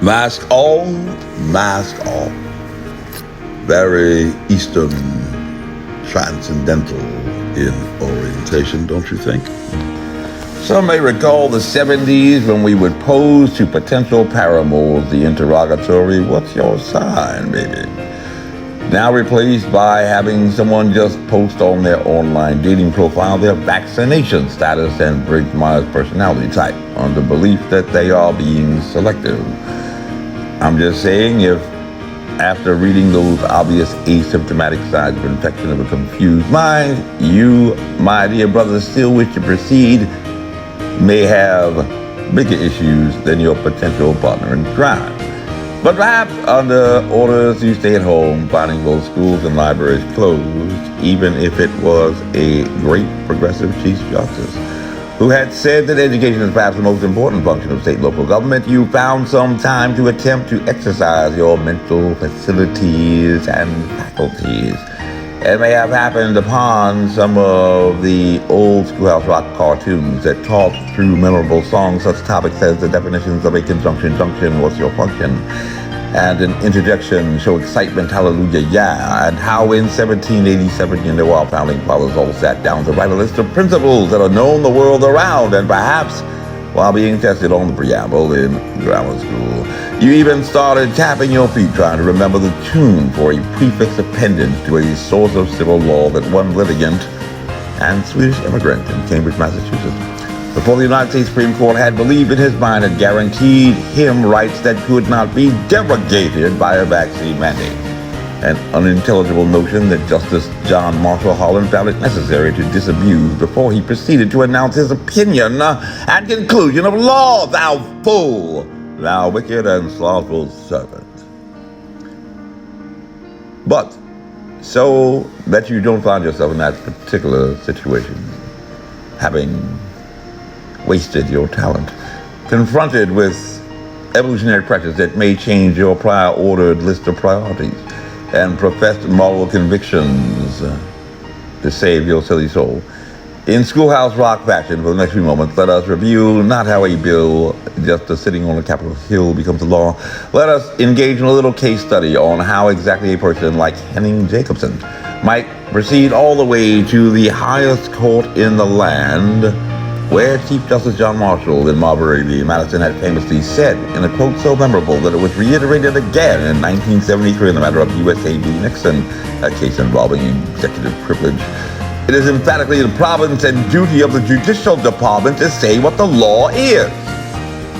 Mask all, mask all. Very Eastern, transcendental in orientation, don't you think? Some may recall the 70s when we would pose to potential paramours the interrogatory, "What's your sign, baby?" Now replaced by having someone just post on their online dating profile their vaccination status and Briggs-Myers personality type under belief that they are being selective. I'm just saying, if after reading those obvious asymptomatic signs of infection of a confused mind, you, my dear brother, still wish to proceed, may have bigger issues than your potential partner in crime. But perhaps under orders to stay at home, finding both schools and libraries closed, even if it was a great progressive Chief Justice who had said that education is perhaps the most important function of state and local government, you found some time to attempt to exercise your mental facilities and faculties. It may have happened upon some of the old Schoolhouse Rock cartoons that taught through memorable songs such topics as the definitions of a conjunction, junction, what's your function, and an interjection, show excitement, hallelujah, yeah, and how in 1787 in the Wild Founding Fathers all sat down to write a list of principles that are known the world around, and perhaps while being tested on the Preamble in grammar school, you even started tapping your feet trying to remember the tune for a prefix appendage to a source of civil law that one litigant and Swedish immigrant in Cambridge, Massachusetts, before the United States Supreme Court had believed in his mind and guaranteed him rights that could not be derogated by a vaccine mandate. An unintelligible notion that Justice John Marshal Harlan found it necessary to disabuse before he proceeded to announce his opinion and conclusion of law, thou fool, thou wicked and slothful servant. But so that you don't find yourself in that particular situation, having wasted your talent, confronted with evolutionary pressures that may change your prior ordered list of priorities, and professed moral convictions to save your silly soul. In Schoolhouse Rock fashion, for the next few moments, let us review not how a bill just sitting on a Capitol Hill becomes a law. Let us engage in a little case study on how exactly a person like Henning Jacobson might proceed all the way to the highest court in the land, where Chief Justice John Marshall in Marbury v. Madison had famously said, in a quote so memorable that it was reiterated again in 1973 in the matter of USA v. Nixon, a case involving executive privilege, "It is emphatically the province and duty of the judicial department to say what the law is."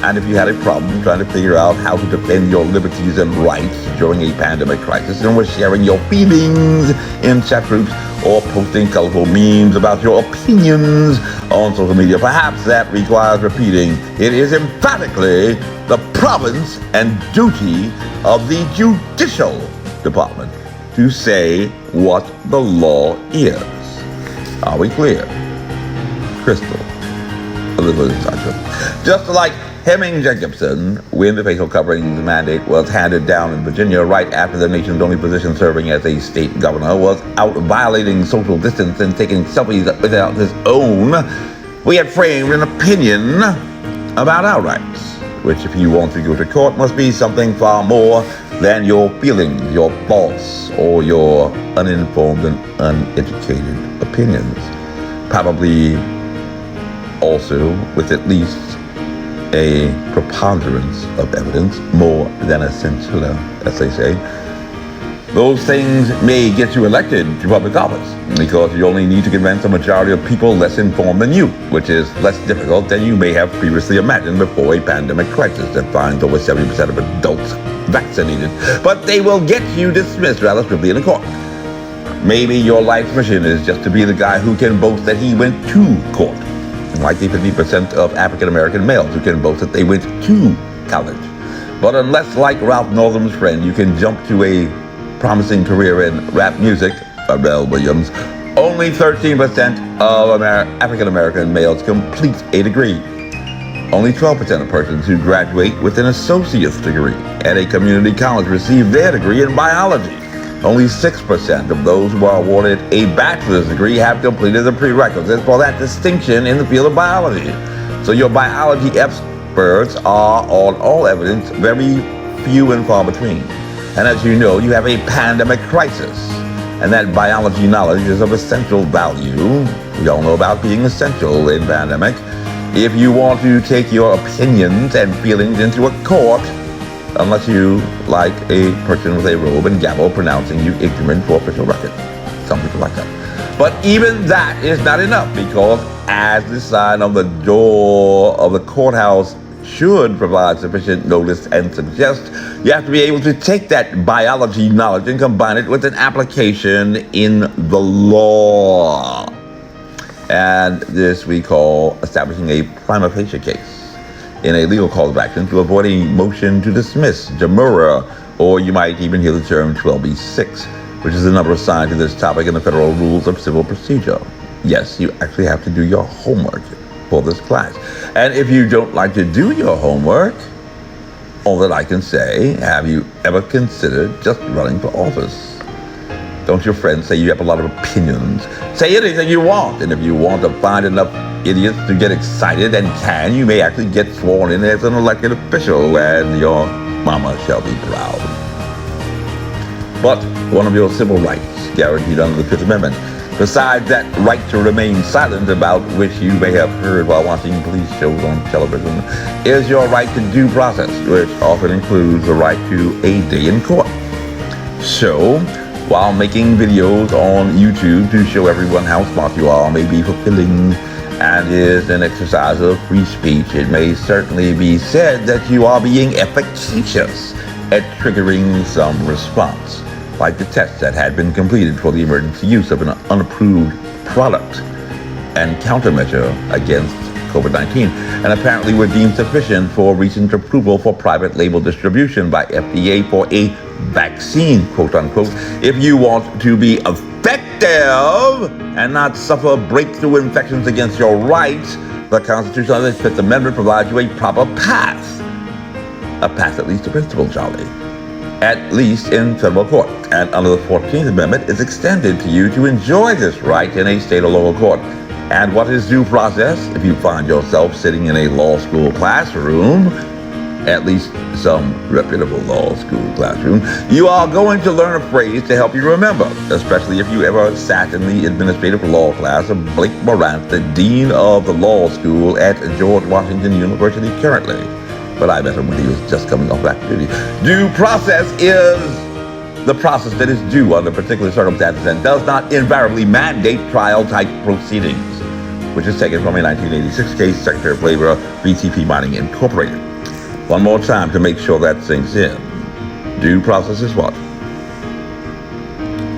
And if you had a problem trying to figure out how to defend your liberties and rights during a pandemic crisis and were sharing your feelings in chat groups or posting colorful memes about your opinions on social media, perhaps that requires repeating, it is emphatically the province and duty of the judicial department to say what the law is. Are we clear? Crystal. A little inside joke. Just like Henning Jacobson, when the facial coverings mandate was handed down in Virginia right after the nation's only position serving as a state governor was out violating social distance and taking selfies without his own, we had framed an opinion about our rights, which, if you want to go to court, must be something far more than your feelings, your thoughts, or your uninformed and uneducated opinions. Probably also with at least a preponderance of evidence, more than a scintilla, as they say. Those things may get you elected to public office because you only need to convince a majority of people less informed than you, which is less difficult than you may have previously imagined before a pandemic crisis that finds over 70% of adults vaccinated. But they will get you dismissed rather swiftly in a court. Maybe your life's mission is just to be the guy who can boast that he went to court, like the 50% of African-American males who can boast that they went to college. But unless, like Ralph Northam's friend, you can jump to a promising career in rap music, Pharrell Williams, only 13% of African-American males complete a degree. Only 12% of persons who graduate with an associate's degree at a community college receive their degree in biology. Only 6% of those who are awarded a bachelor's degree have completed the prerequisites for that distinction in the field of biology. So your biology experts are, on all evidence, very few and far between. And as you know, you have a pandemic crisis. And that biology knowledge is of essential value. We all know about being essential in pandemic. If you want to take your opinions and feelings into a court, unless you like a person with a robe and gavel pronouncing you ignorant for official record. Some people like that. But even that is not enough, because as the sign on the door of the courthouse should provide sufficient notice and suggest, you have to be able to take that biology knowledge and combine it with an application in the law. And this we call establishing a prima facie case in a legal cause of action to avoid a motion to dismiss, demurrer, or you might even hear the term 12b-6, which is the number assigned to this topic in the Federal Rules of Civil Procedure. Yes, you actually have to do your homework for this class. And if you don't like to do your homework, all that I can say, have you ever considered just running for office? Don't your friends say you have a lot of opinions? Say anything you want, and if you want to find enough idiots to get excited and can, you may actually get sworn in as an elected official, and your mama shall be proud. But one of your civil rights guaranteed under the Fifth Amendment, besides that right to remain silent, about which you may have heard while watching police shows on television, is your right to due process, which often includes the right to a day in court. So, while making videos on YouTube to show everyone how smart you are may be fulfilling and is an exercise of free speech, it may certainly be said that you are being efficacious at triggering some response, like the tests that had been completed for the emergency use of an unapproved product and countermeasure against COVID-19, and apparently were deemed sufficient for recent approval for private label distribution by FDA for a vaccine, quote unquote. If you want to be effective and not suffer breakthrough infections against your rights, the Constitution of the Fifth Amendment provides you a proper path. A path that leads to principle, Charlie. At least in federal court. And under the 14th Amendment is extended to you to enjoy this right in a state or local court. And what is due process? If you find yourself sitting in a law school classroom, at least some reputable law school classroom, you are going to learn a phrase to help you remember, especially if you ever sat in the administrative law class of Blake Morant, the dean of the law school at George Washington University currently. But I met him when he was just coming off active duty. Due process is the process that is due under particular circumstances and does not invariably mandate trial-type proceedings, which is taken from a 1986 case, Secretary of Labor, BTP Mining Incorporated. One more time to make sure that sinks in. Due process is what?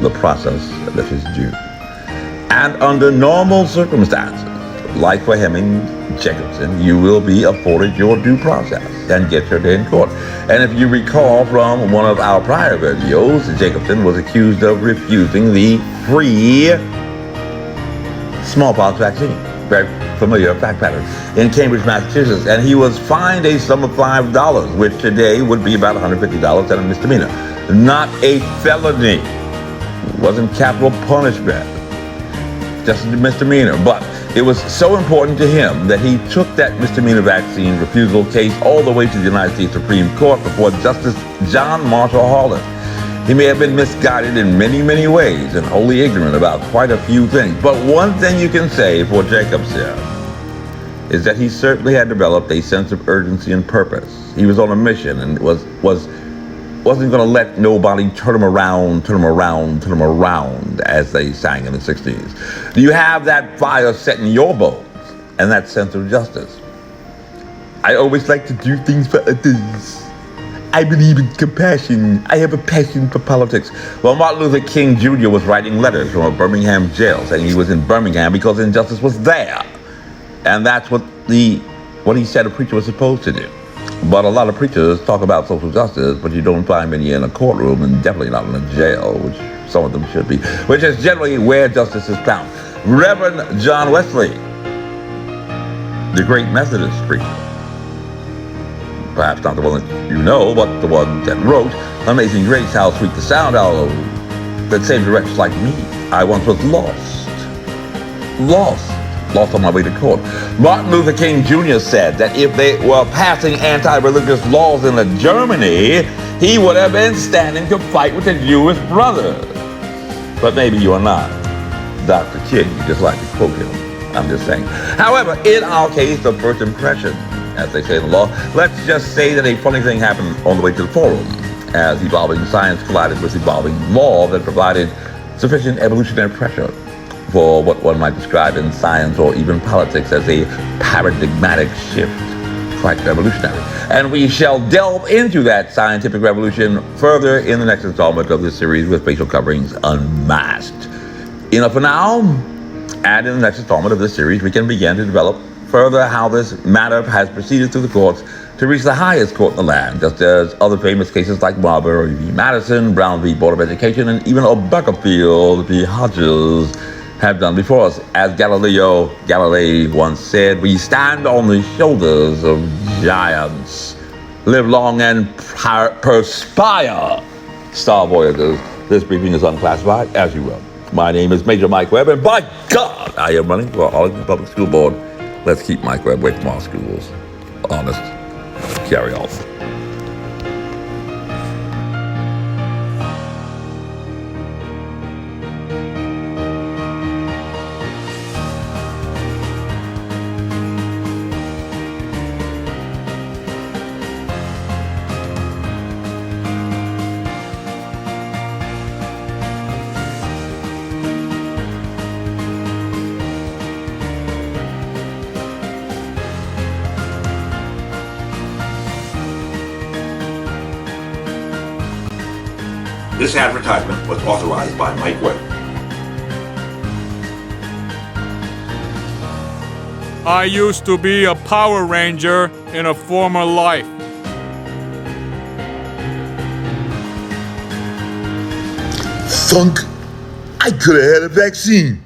The process that is due. And under normal circumstances, like for Hemming Jacobson, you will be afforded your due process and get your day in court. And if you recall from one of our prior videos, Jacobson was accused of refusing the free smallpox vaccine. Very familiar fact pattern. In Cambridge, Massachusetts. And he was fined a sum of $5, which today would be about $150 and a misdemeanor. Not a felony. It wasn't capital punishment. Just a misdemeanor. But it was so important to him that he took that misdemeanor vaccine refusal case all the way to the United States Supreme Court before Justice John Marshal Harlan. He may have been misguided in many, many ways and wholly ignorant about quite a few things. But one thing you can say for Jacobson is that he certainly had developed a sense of urgency and purpose. He was on a mission and wasn't going to let nobody turn him around, as they sang in the 60s. Do you have that fire set in your bones and that sense of justice? I always like to do things for others. I believe in compassion. I have a passion for politics. Well, Martin Luther King Jr. was writing letters from a Birmingham jail saying he was in Birmingham because injustice was there. And that's what he said a preacher was supposed to do. But a lot of preachers talk about social justice, but you don't find many in a courtroom and definitely not in a jail, which some of them should be, which is generally where justice is found. Reverend John Wesley, the great Methodist preacher, perhaps not the one that you know, but the one that wrote Amazing Grace, how sweet the sound, how that saved a wretch like me. I once was lost, lost on my way to court. Martin Luther King Jr. said that if they were passing anti-religious laws in Germany, he would have been standing to fight with his Jewish brothers. But maybe you are not Dr. King. You just like to quote him. I'm just saying. However, in our case, the first impression, as they say in the law, let's just say that a funny thing happened on the way to the forum, as evolving science collided with evolving law that provided sufficient evolutionary pressure for what one might describe in science or even politics as a paradigmatic shift, quite revolutionary. And we shall delve into that scientific revolution further in the next installment of this series with Facial Coverings Unmasked. Enough for now, and in the next installment of this series, we can begin to develop further how this matter has proceeded through the courts to reach the highest court in the land, just as other famous cases like Marbury v. Madison, Brown v. Board of Education, and even Obergefell v. Hodges have done before us. As Galileo Galilei once said, we stand on the shoulders of giants. Live long and perspire. Star Voyagers, this briefing is unclassified, as you will. My name is Major Mike Webb, and by God, I am running for Arlington Public School Board. Let's keep Mike Webb away from our schools. Honest. Carry on. This advertisement was authorized by Mike Webb. I used to be a Power Ranger in a former life. Thunk, I could have had a vaccine.